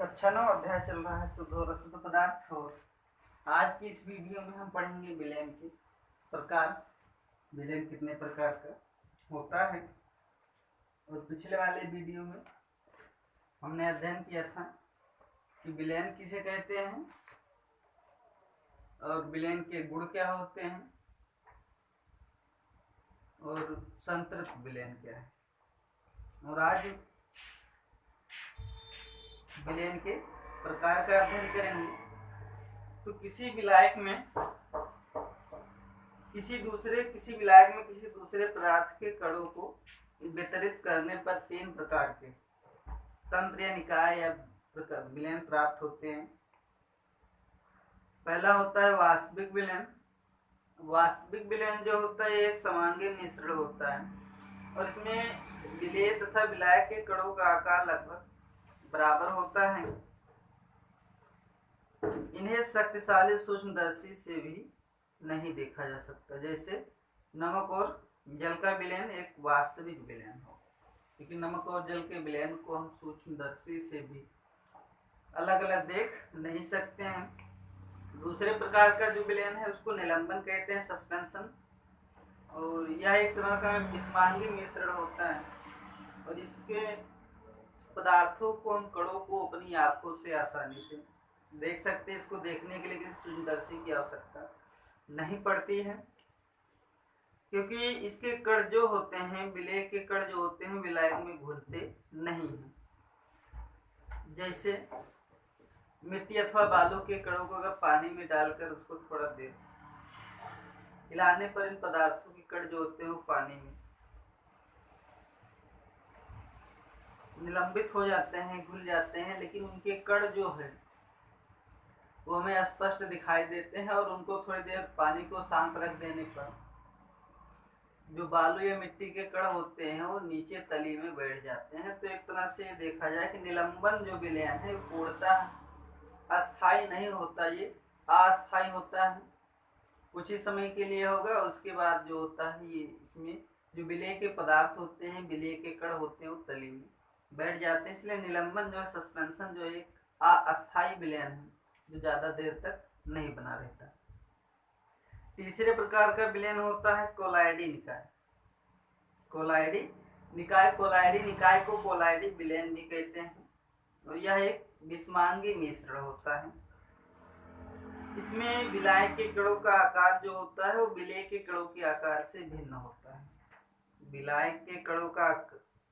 कक्षा 9 अध्याय चल रहा है शुद्ध और अशुद्ध पदार्थ। और आज की इस वीडियो में हम पढ़ेंगे विलयन के प्रकार। विलयन कितने प्रकार का होता है। और पिछले वाले वीडियो में हमने अध्ययन किया था कि विलयन किसे कहते हैं और विलयन के गुण क्या होते हैं और संतृप्त विलयन क्या है। और आज विलयन के प्रकार का अध्ययन करेंगे। तो किसी विलायक में किसी दूसरे पदार्थ के कणों को वितरित करने पर तीन प्रकार के तंत्र या निकाय या विलयन प्राप्त होते हैं। पहला होता है वास्तविक विलयन। वास्तविक विलयन जो होता है एक समांगी मिश्रण होता है और इसमें विलेय तथा विलायक के कणों का आकार लगभग बराबर होता है। इन्हें शक्तिशाली सूक्ष्मदर्शी से भी नहीं देखा जा सकता, जैसे नमक और जल का विलयन एक वास्तविक विलयन हो, क्योंकि नमक और जल के विलयन को हम सूक्ष्मदर्शी से भी अलग अलग देख नहीं सकते हैं। दूसरे प्रकार का जो विलयन है उसको निलंबन कहते हैं, सस्पेंशन। और यह एक तरह का विषमांगी मिश्रण होता है और इसके पदार्थों को हम कणों को अपनी आंखों से आसानी से देख सकते हैं। इसको देखने के लिए किसी सूक्ष्मदर्शी की आवश्यकता नहीं पड़ती है, क्योंकि इसके कण जो होते हैं, विलेय के कण जो होते हैं, विलायक में घुलते नहीं हैं। जैसे मिट्टी अथवा बालू के कणों को अगर पानी में डालकर उसको थोड़ा देर हिलाने पर इन पदार्थों के कण जो होते हैं वो पानी में निलंबित हो जाते हैं, घुल जाते हैं, लेकिन उनके कण जो है वो हमें स्पष्ट दिखाई देते हैं। और उनको थोड़ी देर पानी को शांत रख देने पर जो बालू या मिट्टी के कण होते हैं वो नीचे तली में बैठ जाते हैं। तो एक तरह से देखा जाए कि निलंबन जो विलयन है वो पूर्णतः अस्थायी नहीं होता, ये अस्थायी होता है। कुछ ही समय के लिए होगा, उसके बाद जो होता है ये इसमें जो विलेय के पदार्थ होते हैं, विलेय के कण होते हैं, वो तली में बैठ जाते हैं। इसलिए निलंबन जो है, सस्पेंशन जो है, अस्थायी विलयन है जो ज़्यादा देर तक नहीं बना रहता। तीसरे प्रकार का विलयन होता है कोलाइडी निकाय। कोलाइडी निकाय को कोलाइडी विलयन भी कहते हैं और यह एक विषमांगी मिश्रण होता है। इसमें विलायक के कणों का आकार जो होता है वो विलेय के कणों के आकार से भिन्न होता है। विलायक के कणों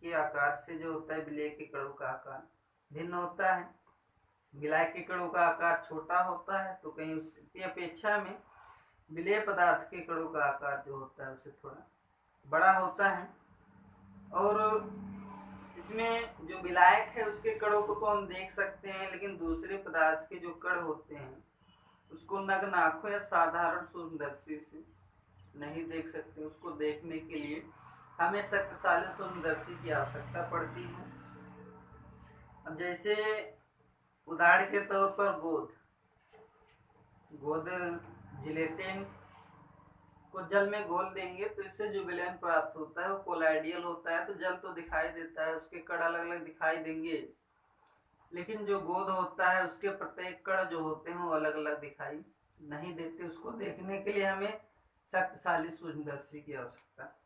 के आकार से जो होता है विलेय के कणों का आकार भिन्न होता है। विलायक के कणों का आकार छोटा होता है तो कहीं उसकी अपेक्षा में विलेय पदार्थ के कणों का आकार जो होता है उससे थोड़ा बड़ा होता है। और इसमें जो विलायक है उसके कणों को तो हम देख सकते हैं, लेकिन दूसरे पदार्थ के जो कण होते हैं उसको नग्न आंखों या साधारण सूक्ष्मदर्शी से नहीं देख सकते। उसको देखने के लिए हमें शक्तिशाली सूक्ष्मदर्शी की आवश्यकता पड़ती है। अब जैसे उदाहरण के तौर पर गोद जिलेटिन को जल में घोल देंगे तो इससे जो विलयन प्राप्त होता है वो कोलाइडियल होता है। तो जल तो दिखाई देता है, उसके कण अलग अलग दिखाई देंगे, लेकिन जो गोद होता है उसके प्रत्येक कण जो होते हैं वो अलग अलग दिखाई नहीं देते। उसको देखने के लिए हमें शक्तिशाली सूक्ष्मदर्शी की आवश्यकता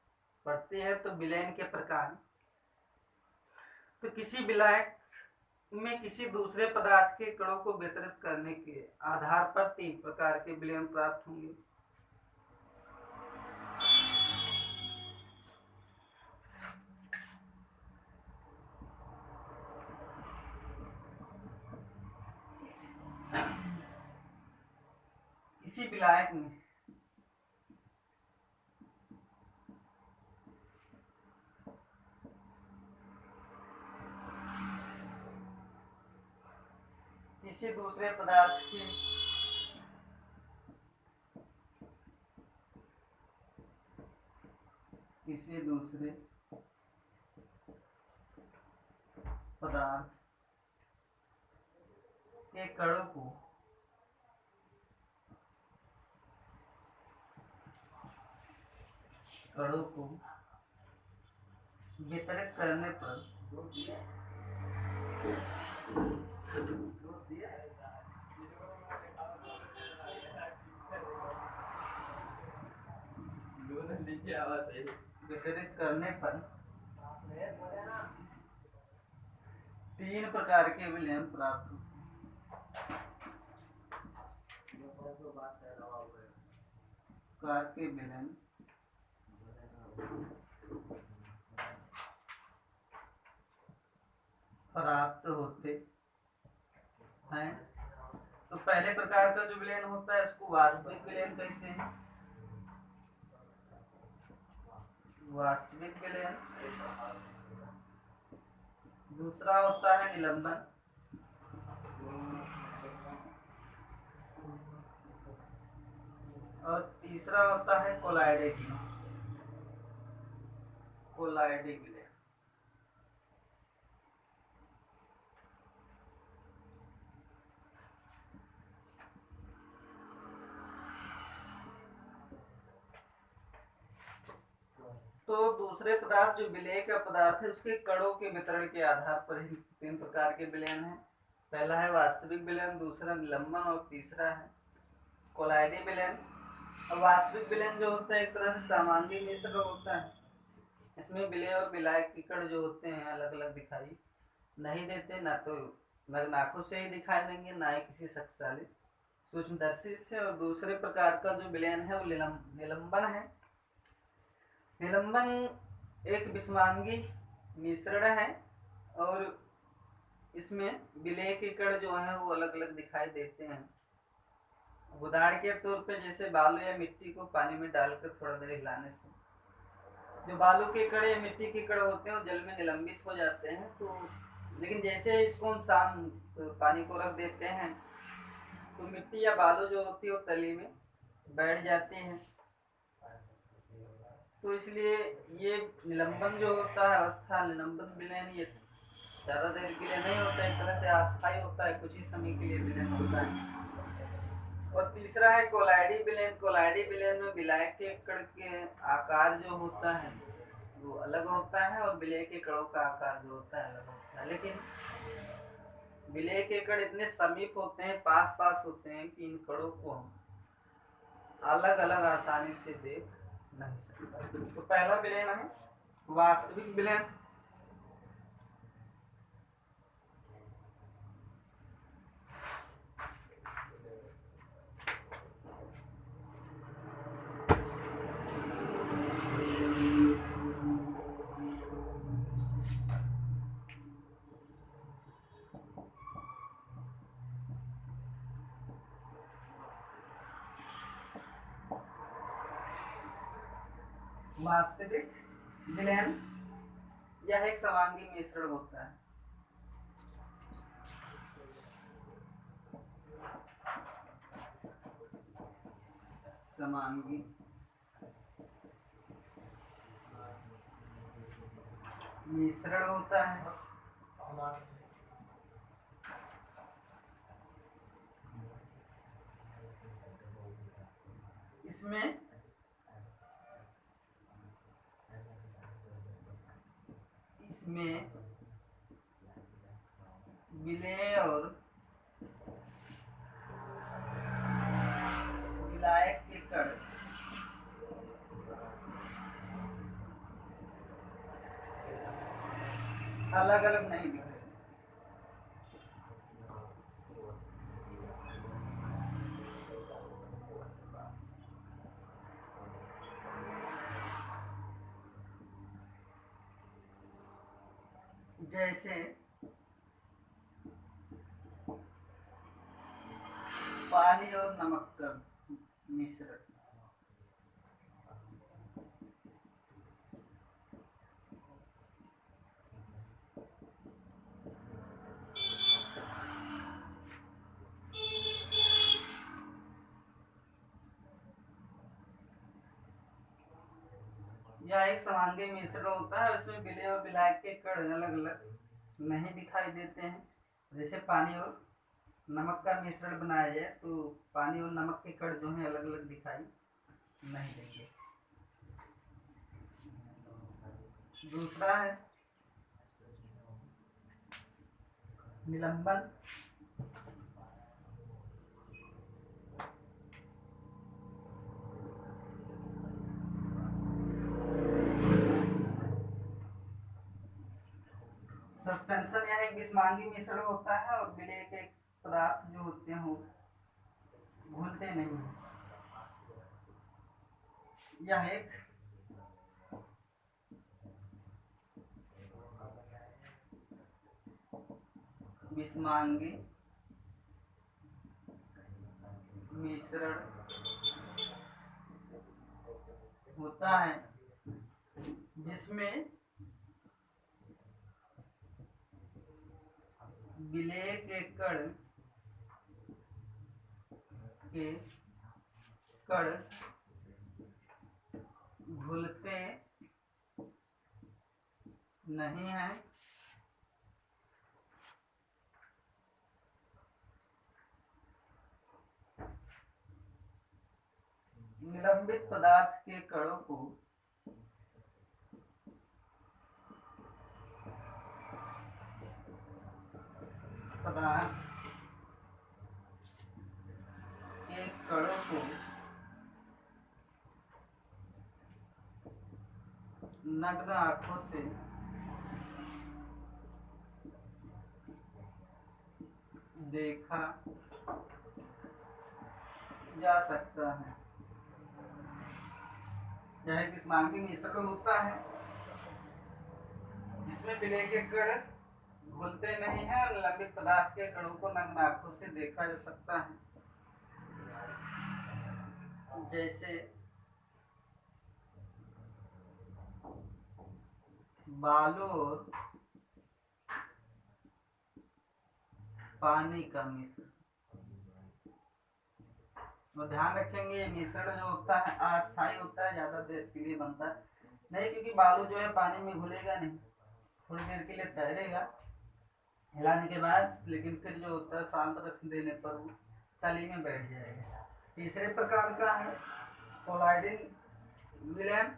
पड़ती है। तो विलयन के प्रकार, तो किसी विलायक में किसी दूसरे पदार्थ के कणों को वितरित करने के आधार पर तीन प्रकार के विलयन प्राप्त होंगे। किसी विलायक में किसी दूसरे पदार्थ के कणों को वितरित करने पर वितरित करने पर 3 प्रकार के विलयन प्राप्त होते हैं। प्रकार के विलयन प्राप्त होते हैं। तो पहले प्रकार का जो विलयन होता है उसको वास्तविक विलयन कहते हैं। वास्तविक विलयन। दूसरा होता है निलंबन। और तीसरा होता है कोलाइडिक विलयन। तो दूसरे पदार्थ जो विलेय का पदार्थ है उसके कणों के वितरण के आधार पर ही 3 प्रकार के विलयन हैं। पहला है वास्तविक विलयन, दूसरा निलंबन और तीसरा है कोलाइडी विलयन। अब वास्तविक विलयन जो होता है एक तरह से समांगी मिश्रण होता है। इसमें विलेय और विलायक के कण जो होते हैं अलग अलग दिखाई नहीं देते, ना तो नग्नाखों से ही दिखाई देंगे, ना ही किसी शक्तिशाली सूक्ष्मदर्शी से। और दूसरे प्रकार का जो विलयन है वो निलंबन है। निलंबन एक विषमांगी मिश्रण है और इसमें विलेय के कण जो हैं वो अलग अलग दिखाई देते हैं। उदाहरण के तौर पे जैसे बालू या मिट्टी को पानी में डालकर थोड़ा देर हिलाने से जो बालू के कण या मिट्टी के कण होते हैं वो जल में निलंबित हो जाते हैं। तो लेकिन जैसे इसको हम शांत पानी को रख देते हैं तो मिट्टी या बालू जो होती है वो तली में बैठ जाती है। तो इसलिए ये निलंबन जो होता है अवस्था निलंबन विलयन ये ज़्यादा देर के लिए नहीं होता है, एक तरह से अस्थायी होता है, कुछ ही समय के लिए विलयन होता है। और तीसरा है कोलाइडी विलयन। कोलाइडी विलयन में विलायक के कण के आकार जो होता है वो अलग होता है और विलेय के कणों का आकार जो होता है अलग होता है। लेकिन विलेय के कण इतने समीप होते हैं, पास पास होते हैं कि इन कणों को हम अलग अलग आसानी से देख नहीं सकता। तो पहला विलयन है वास्तविक विलयन। वास्तविक विलयन यह एक समांगी मिश्रण होता है। समांगी मिश्रण होता है। इसमें विलेय और विलायक के कण अलग अलग नहीं दिख रहे। जैसे पानी और नमक का मिश्रण। यह एक समांगी मिश्रण होता है। उसमें विलेय और विलायक के कण अलग अलग नहीं दिखाई देते हैं। जैसे पानी और नमक का मिश्रण बनाया जाए तो पानी और नमक के कण जो हैं अलग अलग दिखाई नहीं देंगे। दूसरा है निलंबन। सस्पेंशन यह एक विषमांगी मिश्रण होता है और विलेय के पदार्थ जो होते हैं वो घुलते नहीं हैं। यह एक विषमांगी मिश्रण होता है जिसमें विलेय के कण घुलते नहीं हैं निलंबित पदार्थ के कणों को नग्न आंखों से देखा जा सकता है। यह एक विषमांगी मिश्रण होता है जिसमें विलेय के कण घुलते नहीं हैं और निलंबित पदार्थ के कणों को नग्न आंखों से देखा जा सकता है। जैसे बालू और पानी का मिश्रण। और ध्यान रखेंगे ये मिश्रण जो होता है अस्थायी होता है, ज्यादा देर के लिए बनता है नहीं, क्योंकि बालू जो है पानी में घुलेगा नहीं, थोड़ी देर के लिए तैरेगा हिलाने के बाद, लेकिन फिर जो होता है शांत रख देने पर वो तली में बैठ जाएगा। तीसरे प्रकार का है कोलाइडिन विलयन।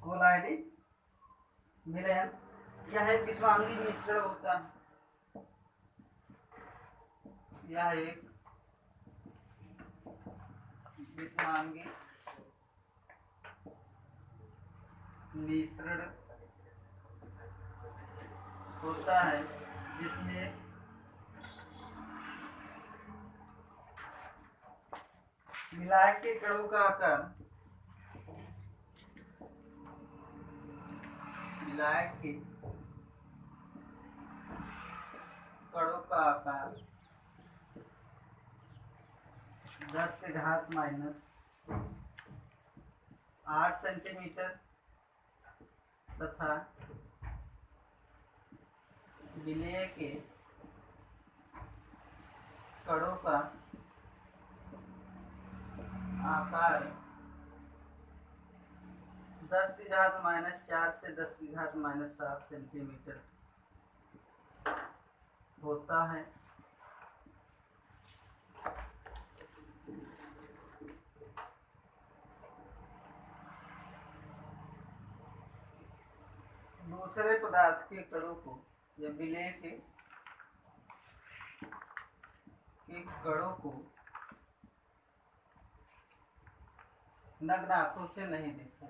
कोलाइडिन विलयन यह एक विषमांगी मिश्रण होता है। यह एक विषमांगी मिश्रण होता है जिसमें विलायक के कणों का आकार विलायक के कणों का आकार 10 के घात -8 सेंटीमीटर तथा विलेय के कणों का आकार 10 की घात -4 से 10 की घात -7 सेंटीमीटर होता है। दूसरे पदार्थ के कणों को या विलेय के कणों को नग्न आंखों से नहीं देखा,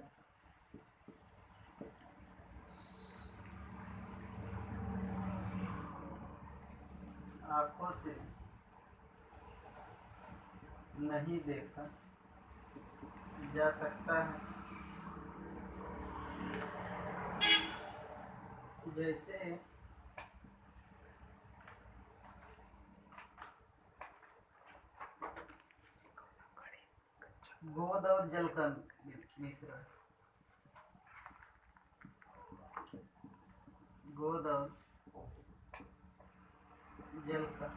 आंखों से नहीं देखा जा सकता है। जैसे गोंद और जल का मिश्रण, गोंद और जल का